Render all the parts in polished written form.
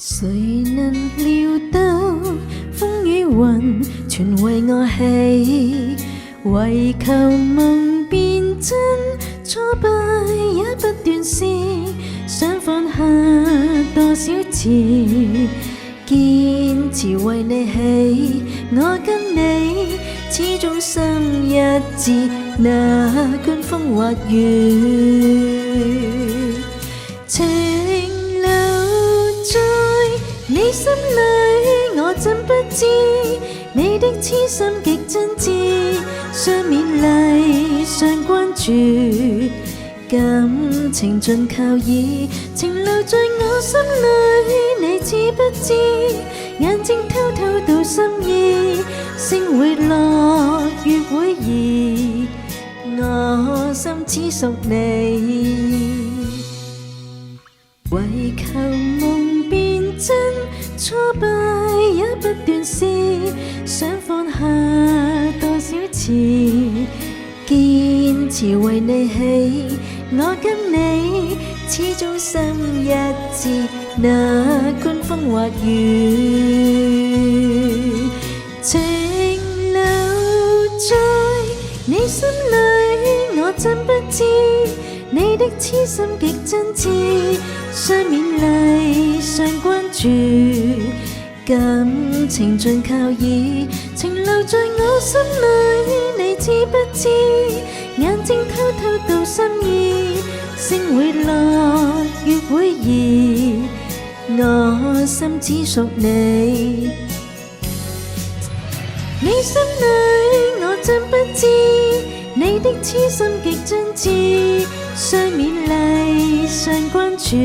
誰能料到風雨雲全為我起，為求夢變真，挫敗也不斷試，想放下多少次，堅持為你起，我跟你始終心一致，哪管風或雨，情留在你心裏，我怎不知你的痴心極真摯，雙勉勵雙關注，感情盡靠倚，情留在我心裏，你知不知？眼睛偷偷到心意，星會落，月會移，我心只屬你。為求夢變真，挫敗也不斷試，想放下多少次，堅持為你起，我跟你始終心一致，哪管風或雨，情留在你心裏，我怎不知你的痴心極真摯，雙勉勵雙關注，感情盡靠倚，情留在我心裏，你知不知？眼睛偷偷到心意，星會落，月會移，我心只屬你。你心裏我怎不知你的痴心極真摯，雙勉勵雙關注，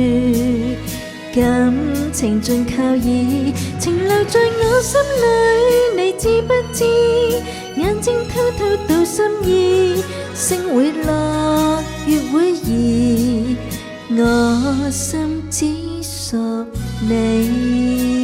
感情盡靠倚，情留在我心裏，你知不知？眼睛偷偷到心意，星會落，月會移，我心只屬你。